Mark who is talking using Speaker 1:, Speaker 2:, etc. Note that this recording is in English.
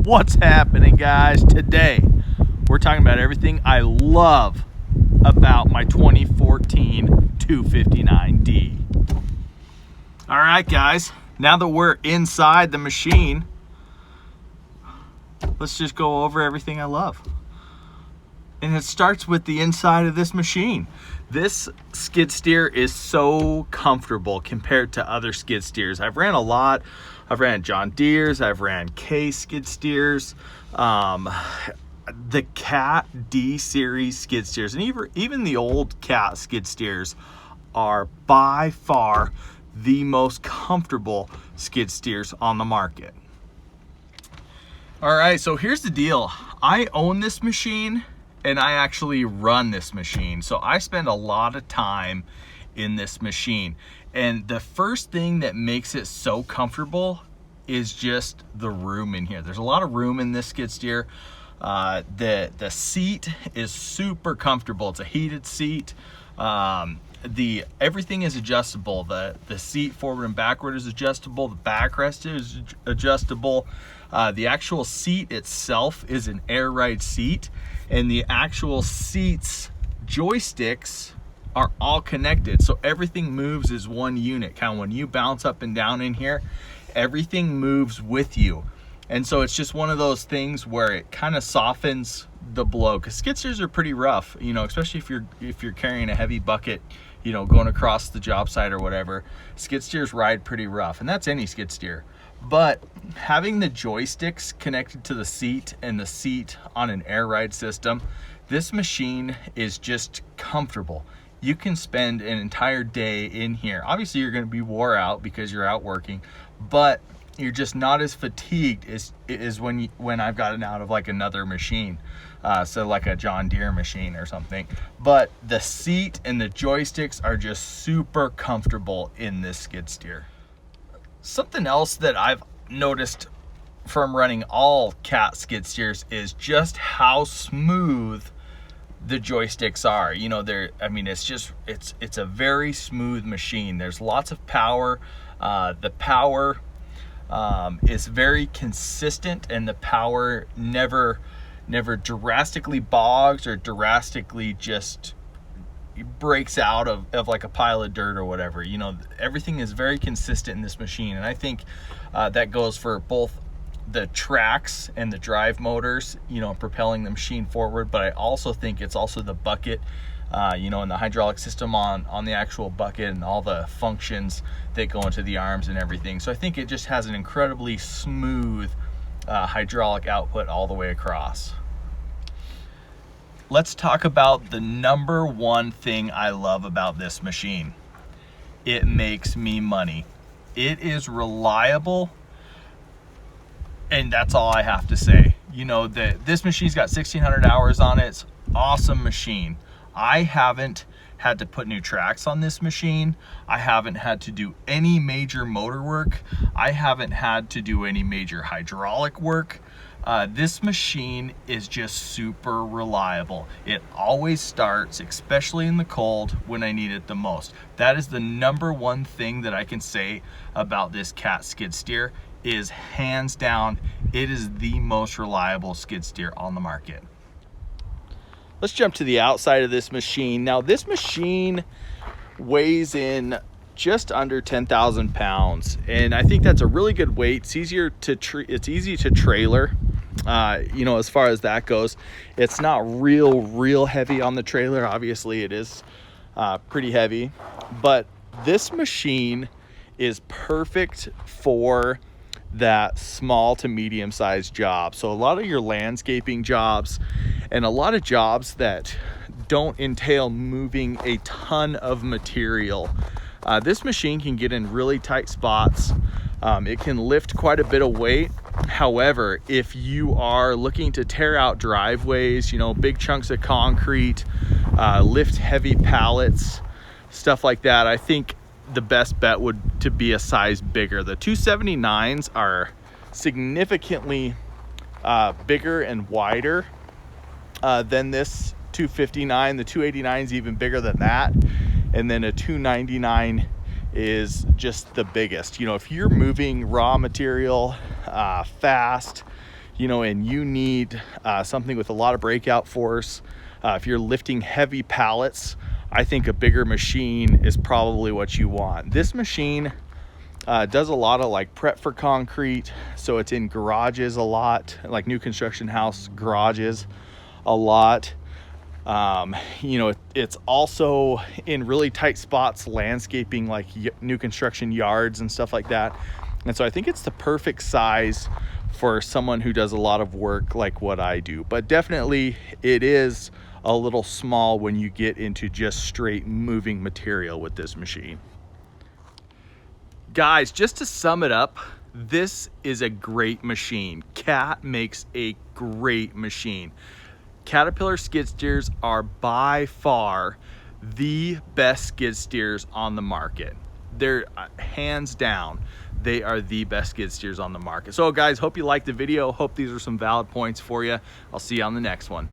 Speaker 1: What's happening, guys? Today we're talking about everything I love about my 2014 259D. All right, guys, now that we're inside the machine, let's just go over everything I love. And it starts with the inside of this machine. This skid steer is so comfortable compared to other skid steers. I've ran a lot. I've ran John Deere's, I've ran K skid steers, the Cat D series skid steers, and even the old Cat skid steers are by far the most comfortable skid steers on the market. All right, so here's the deal. I own this machine and I actually run this machine. So I spend a lot of time in this machine. And the first thing that makes it so comfortable is just the room in here. There's a lot of room in this skid steer. The seat is super comfortable. It's a heated seat. Everything is adjustable. The seat forward and backward is adjustable. The backrest is adjustable. The actual seat itself is an air ride seat, and the actual seat's joysticks are all connected. So everything moves as one unit. Kind of when you bounce up and down in here, everything moves with you. And so it's just one of those things where it kind of softens the blow, because skid steers are pretty rough, you know, especially if you're carrying a heavy bucket, you know, going across the job site or whatever. Skid steers ride pretty rough, and that's any skid steer. But having the joysticks connected to the seat and the seat on an air ride system, this machine is just comfortable. You can spend an entire day in here. Obviously you're going to be wore out because you're out working, but you're just not as fatigued as when I've gotten out of like another machine, so like a John Deere machine or something. But the seat and the joysticks are just super comfortable in this skid steer. Something else that I've noticed from running all Cat skid steers is just how smooth the joysticks are. You know, it's a very smooth machine. There's lots of power. The power is very consistent, and the power never drastically bogs or drastically just breaks out of like a pile of dirt or whatever. You know, everything is very consistent in this machine, and I think that goes for both the tracks and the drive motors, you know, propelling the machine forward. But I also think it's also the bucket, you know, and the hydraulic system on the actual bucket and all the functions that go into the arms and everything. So I think it just has an incredibly smooth hydraulic output all the way across. Let's talk about the number one thing I love about this machine. It makes me money. It is reliable, and that's all I have to say. You know, this machine's got 1,600 hours on it. It's an awesome machine. I haven't had to put new tracks on this machine. I haven't had to do any major motor work. I haven't had to do any major hydraulic work. This machine is just super reliable. It always starts, especially in the cold, when I need it the most. That is the number one thing that I can say about this Cat skid steer, is hands down, it is the most reliable skid steer on the market. Let's jump to the outside of this machine. Now, this machine weighs in just under 10,000 pounds, and I think that's a really good weight. It's easy to trailer. You know, as far as that goes, it's not real heavy on the trailer. Obviously it is pretty heavy, but this machine is perfect for that small to medium sized job. So a lot of your landscaping jobs and a lot of jobs that don't entail moving a ton of material, this machine can get in really tight spots. It can lift quite a bit of weight. However, if you are looking to tear out driveways, you know, big chunks of concrete, lift heavy pallets, stuff like that, I think the best bet would to be a size bigger. The 279s are significantly bigger and wider than this 259. The 289 is even bigger than that, and then a 299 is just the biggest. You know, if you're moving raw material fast, you know, and you need something with a lot of breakout force, if you're lifting heavy pallets, I think a bigger machine is probably what you want. This machine does a lot of like prep for concrete, so it's in garages a lot, like new construction house garages a lot. You know, it's also in really tight spots, landscaping, like new construction yards and stuff like that. And so I think it's the perfect size for someone who does a lot of work like what I do. But definitely it is a little small when you get into just straight moving material with this machine. Guys, just to sum it up, this is a great machine. Cat makes a great machine. Caterpillar skid steers are by far the best skid steers on the market. They're hands down, they are the best skid steers on the market. So guys, hope you liked the video. Hope these are some valid points for you. I'll see you on the next one.